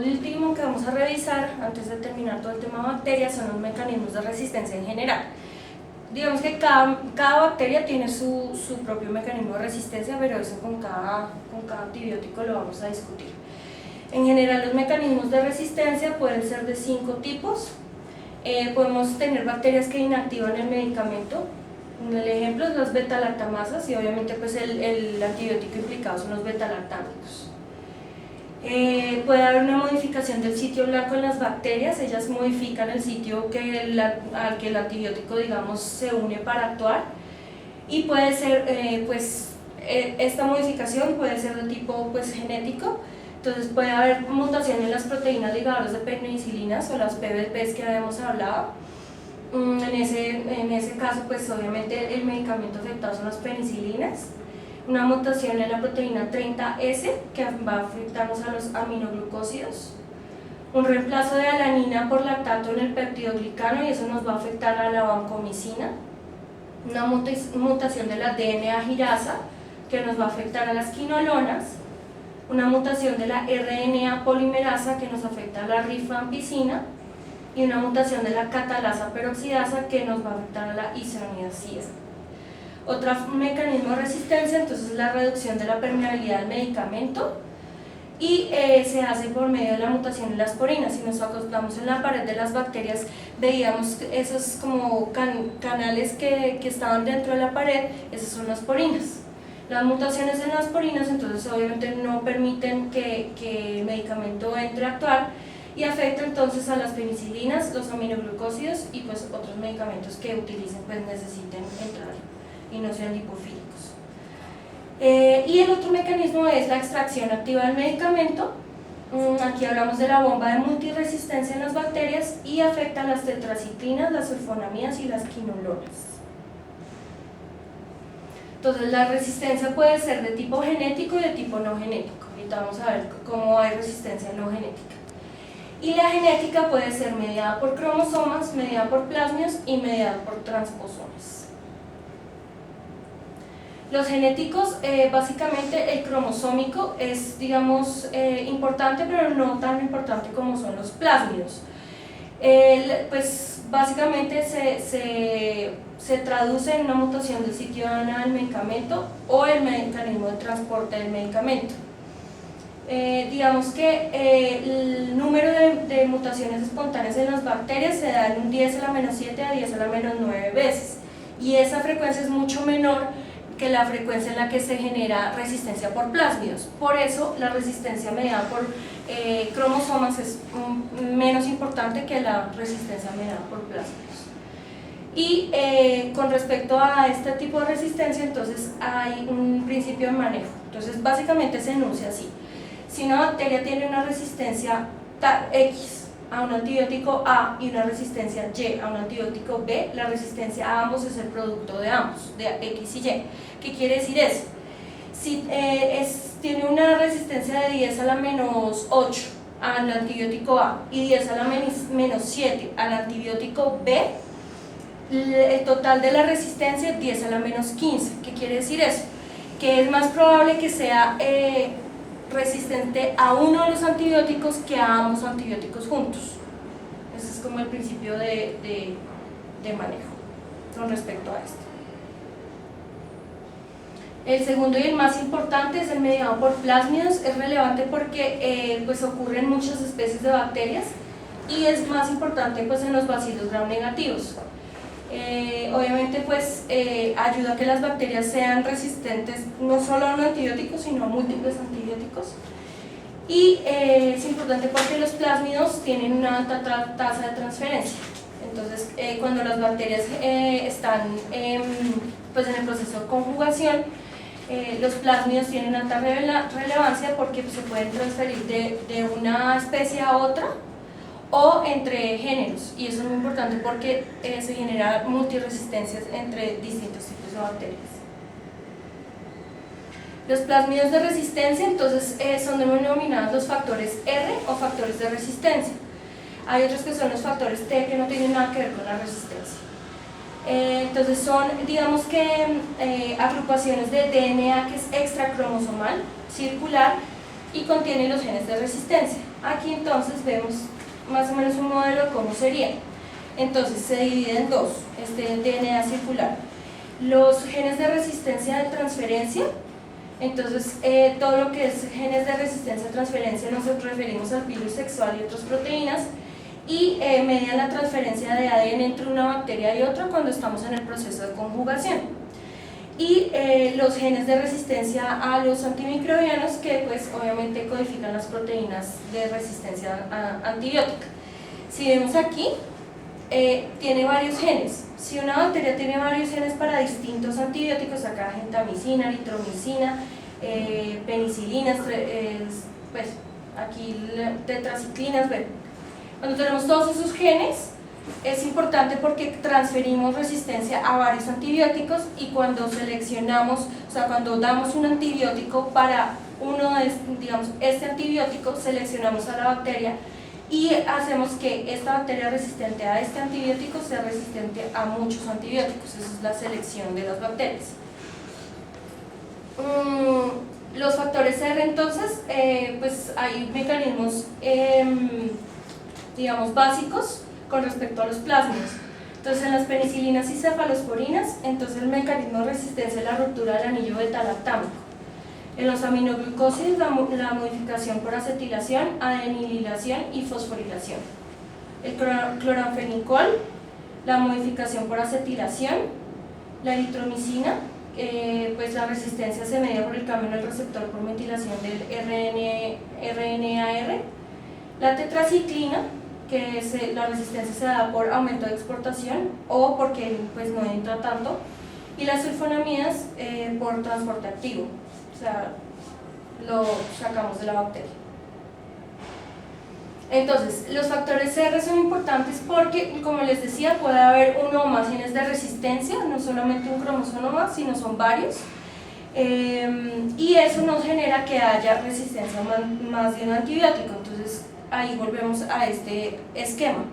último que vamos a revisar antes de terminar todo el tema de bacterias son los mecanismos de resistencia en general. Digamos que cada bacteria tiene su propio mecanismo de resistencia, pero eso con cada antibiótico lo vamos a discutir. En general, los mecanismos de resistencia pueden ser de 5 tipos. Podemos tener bacterias que inactivan el medicamento. El ejemplo es las beta-lactamasas y obviamente pues el antibiótico implicado son los beta-lactámicos. Puede haber una modificación del sitio blanco en las bacterias, ellas modifican el sitio al que el antibiótico, digamos, se une para actuar, y puede ser, esta modificación puede ser de tipo pues, genético. Entonces puede haber mutación en las proteínas ligadoras de penicilinas o las PBPs que habíamos hablado. En ese caso, pues obviamente el medicamento afectado son las penicilinas. Una mutación en la proteína 30S que va a afectarnos a los aminoglucósidos. Un reemplazo de alanina por lactato en el peptidoglicano y eso nos va a afectar a la vancomicina. Una mutación de la DNA girasa que nos va a afectar a las quinolonas. Una mutación de la RNA polimerasa que nos afecta a la rifampicina. Y una mutación de la catalasa peroxidasa que nos va a afectar a la isoniazida. Otro mecanismo de resistencia entonces es la reducción de la permeabilidad del medicamento y se hace por medio de la mutación en la asporina. Si nos acostamos en la pared de las bacterias veíamos esos como canales que estaban dentro de la pared, esas son las asporinas. Las mutaciones en las asporinas entonces obviamente no permiten que el medicamento entre a actuar y afecta entonces a las penicilinas, los aminoglucósidos y pues otros medicamentos que utilicen pues necesiten entrar y no sean lipofílicos. Y el otro mecanismo es la extracción activa del medicamento. Aquí hablamos de la bomba de multiresistencia en las bacterias y afecta a las tetraciclinas, las sulfonamidas y las quinolonas. Entonces la resistencia puede ser de tipo genético y de tipo no genético. Ahorita vamos a ver cómo hay resistencia no genética. Y la genética puede ser mediada por cromosomas, mediada por plásmidos y mediada por transposones. Los genéticos, básicamente el cromosómico es, digamos, importante, pero no tan importante como son los plásmidos. Pues básicamente se traduce en una mutación del sitio de ANA del medicamento o el mecanismo de transporte del medicamento. Digamos que el número de mutaciones espontáneas en las bacterias se da en un 10 a la menos 7 a 10 a la menos 9 veces y esa frecuencia es mucho menor que la frecuencia en la que se genera resistencia por plásmidos. Por eso la resistencia mediada por cromosomas es menos importante que la resistencia mediada por plásmidos. Y con respecto a este tipo de resistencia, entonces hay un principio de manejo. Entonces básicamente se enuncia así: si una bacteria tiene una resistencia X a un antibiótico A y una resistencia Y a un antibiótico B, la resistencia a ambos es el producto de ambos, de X y Y. ¿Qué quiere decir eso? Si tiene una resistencia de 10 a la menos 8 al antibiótico A y 10 a la menos 7 al antibiótico B, el total de la resistencia es 10 a la menos 15. ¿Qué quiere decir eso? Que es más probable que sea resistente a uno de los antibióticos que a ambos antibióticos juntos. Ese es como el principio de manejo con respecto a esto. El segundo y el más importante es el mediado por plásmidos. Es relevante porque pues ocurre en muchas especies de bacterias y es más importante pues en los bacilos gram negativos. Obviamente pues ayuda a que las bacterias sean resistentes no solo a un antibiótico sino a múltiples antibióticos y es importante porque los plásmidos tienen una alta tasa de transferencia. Entonces cuando las bacterias están pues en el proceso de conjugación, los plásmidos tienen alta relevancia porque se pueden transferir de una especie a otra o entre géneros, y eso es muy importante porque se genera multiresistencias entre distintos tipos de bacterias. Los plásmidos de resistencia entonces son denominados los factores R o factores de resistencia. Hay otros que son los factores T que no tienen nada que ver con la resistencia. Entonces son, digamos que agrupaciones de DNA que es extracromosomal, circular, y contiene los genes de resistencia. Aquí entonces vemos más o menos un modelo de cómo sería. Entonces se divide en dos, este DNA circular. Los genes de resistencia de transferencia, entonces todo lo que es genes de resistencia de transferencia nos referimos al virus sexual y otras proteínas, y median la transferencia de ADN entre una bacteria y otra cuando estamos en el proceso de conjugación. Y los genes de resistencia a los antimicrobianos, que pues obviamente codifican las proteínas de resistencia antibiótica. Si vemos aquí, tiene varios genes. Si una bacteria tiene varios genes para distintos antibióticos, acá gentamicina, eritromicina, penicilinas, pues aquí tetraciclinas, bueno. Cuando tenemos todos esos genes, es importante porque transferimos resistencia a varios antibióticos, y cuando seleccionamos, o sea, cuando damos un antibiótico para uno de, digamos, este antibiótico, seleccionamos a la bacteria y hacemos que esta bacteria resistente a este antibiótico sea resistente a muchos antibióticos. Esa es la selección de las bacterias. Los factores R, entonces, pues hay mecanismos, digamos, básicos con respecto a los plásmidos. Entonces, en las penicilinas y cefalosporinas, entonces el mecanismo de resistencia es la ruptura del anillo beta-lactámico. En los aminoglucósidos, la modificación por acetilación, adenililación y fosforilación. El cloranfenicol, la modificación por acetilación. La eritromicina, pues la resistencia se media por el cambio en el receptor por metilación del RNAR. La tetraciclina, que la resistencia se da por aumento de exportación o porque pues no entra tanto, y las sulfonamidas por transporte activo, o sea, lo sacamos de la bacteria. Entonces, los factores R son importantes porque, como les decía, puede haber uno o más genes de resistencia, no solamente un cromosoma, sino son varios, y eso nos genera que haya resistencia más de un antibiótico. Entonces, ahí volvemos a este esquema.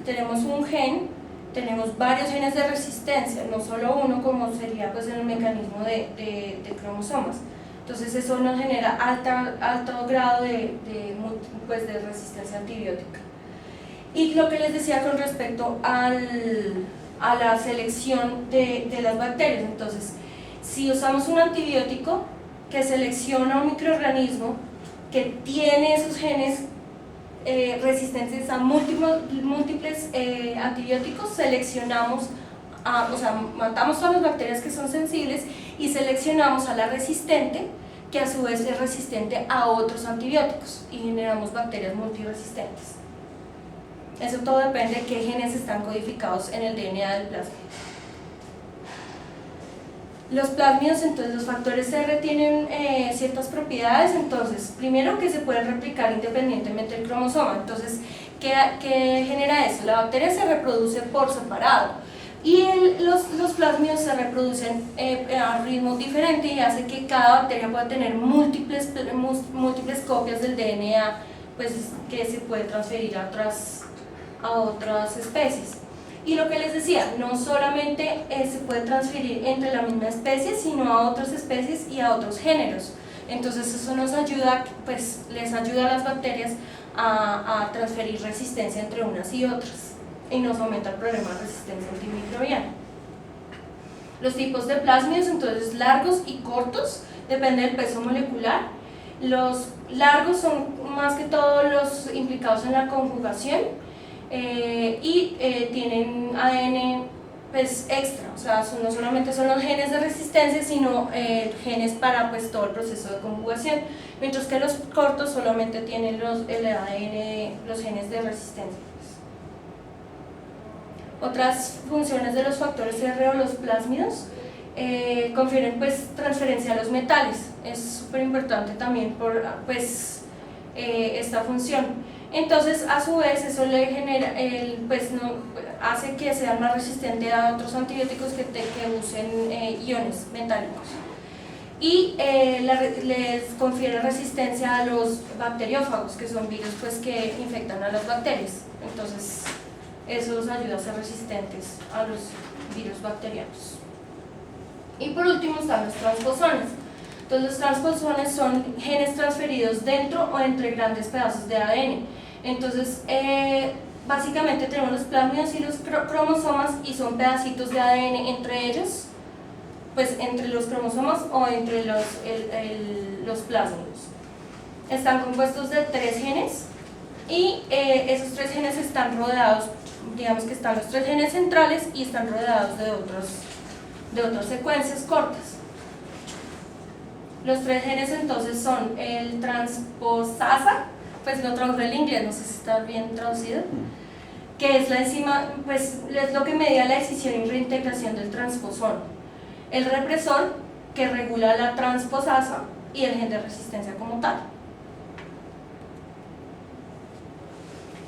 Tenemos un gen, tenemos varios genes de resistencia, no solo uno como sería pues en el mecanismo de cromosomas. Entonces eso nos genera alto grado de resistencia antibiótica. Y lo que les decía con respecto a la selección de las bacterias, entonces si usamos un antibiótico que selecciona un microorganismo que tiene esos genes resistentes a múltiples antibióticos, seleccionamos, o sea, matamos todas las bacterias que son sensibles y seleccionamos a la resistente, que a su vez es resistente a otros antibióticos, y generamos bacterias multiresistentes. Eso todo depende de qué genes están codificados en el DNA del plasma. Los plásmidos, entonces los factores R tienen ciertas propiedades. Entonces, primero, que se pueden replicar independientemente del cromosoma. Entonces, ¿qué genera eso? La bacteria se reproduce por separado y los plásmidos se reproducen a ritmo diferente, y hace que cada bacteria pueda tener múltiples copias del DNA, pues, que se puede transferir a otras especies. Y lo que les decía, no solamente se puede transferir entre la misma especie, sino a otras especies y a otros géneros. Entonces eso nos ayuda, pues les ayuda a las bacterias a transferir resistencia entre unas y otras, y nos aumenta el problema de resistencia antimicrobiana. Los tipos de plásmidos, entonces, largos y cortos, depende del peso molecular. Los largos son más que todo los implicados en la conjugación, y tienen ADN pues extra, o sea, no solamente son los genes de resistencia, sino genes para pues todo el proceso de conjugación, mientras que los cortos solamente tienen el ADN, los genes de resistencia. Otras funciones de los factores R o los plásmidos, confieren pues transferencia a los metales. Es súper importante también por pues esta función. Entonces, a su vez, eso le genera, hace que sean más resistentes a otros antibióticos que usen iones metálicos. Y les confiere resistencia a los bacteriófagos, que son virus pues, que infectan a las bacterias. Entonces, eso los ayuda a ser resistentes a los virus bacterianos. Y por último están los transposones. Entonces los transposones son genes transferidos dentro o entre grandes pedazos de ADN. Entonces básicamente tenemos los plásmidos y los cromosomas y son pedacitos de ADN entre ellos, pues entre los cromosomas o entre los plásmidos. Están compuestos de 3 genes y esos 3 genes están rodeados, digamos que están los 3 genes centrales y están rodeados de otras secuencias cortas. Los 3 genes entonces son el transposasa, pues lo traduje el inglés, no sé si está bien traducido, que es la enzima, pues es lo que media la escisión y reintegración del transposón. El represor, que regula la transposasa, y el gen de resistencia como tal.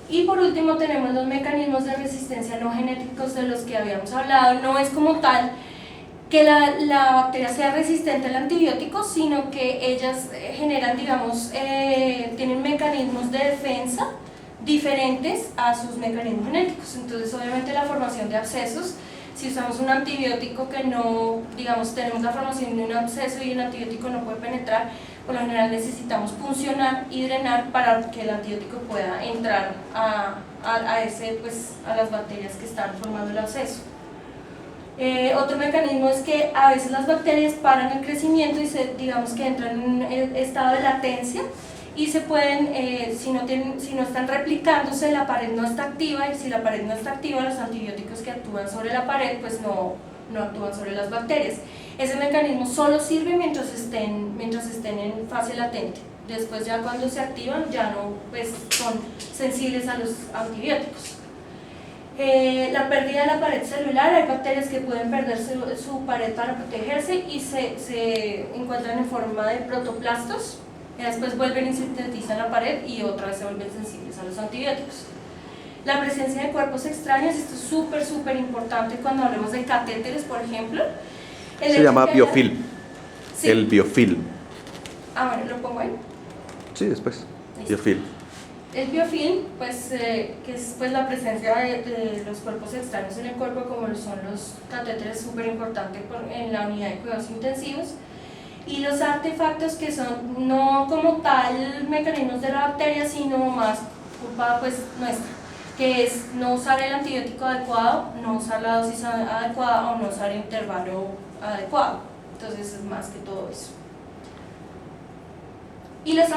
Y por último tenemos los mecanismos de resistencia no genéticos de los que habíamos hablado. No es como tal que la bacteria sea resistente al antibiótico, sino que ellas generan, digamos, tienen mecanismos de defensa diferentes a sus mecanismos genéticos. Entonces obviamente la formación de abscesos, si usamos un antibiótico que no, digamos, tenemos la formación de un absceso y el antibiótico no puede penetrar, por lo general necesitamos puncionar y drenar para que el antibiótico pueda entrar a las bacterias que están formando el absceso. Otro mecanismo es que a veces las bacterias paran el crecimiento y digamos que entran en un estado de latencia y se pueden, si no están replicándose, la pared no está activa, y si la pared no está activa, los antibióticos que actúan sobre la pared pues no actúan sobre las bacterias. Ese mecanismo solo sirve mientras estén en fase latente. Después ya cuando se activan ya no pues, son sensibles a los antibióticos. La pérdida de la pared celular, hay bacterias que pueden perder su pared para protegerse y se encuentran en forma de protoplastos, y después vuelven y sintetizan la pared y otra vez se vuelven sensibles a los antibióticos. La presencia de cuerpos extraños, esto es súper importante cuando hablemos de catéteres, por ejemplo. Se llama biofilm, sí. El biofilm. Ah, bueno, ¿lo pongo ahí? Sí, después, Listo. biofilm. El biofilm, pues, que es pues, la presencia de los cuerpos extraños en el cuerpo, como son los catéteres, súper importante en la unidad de cuidados intensivos. Y los artefactos que son no como tal mecanismos de la bacteria, sino más culpa pues, nuestra, que es no usar el antibiótico adecuado, no usar la dosis adecuada o no usar el intervalo adecuado. Entonces es más que todo eso. Y los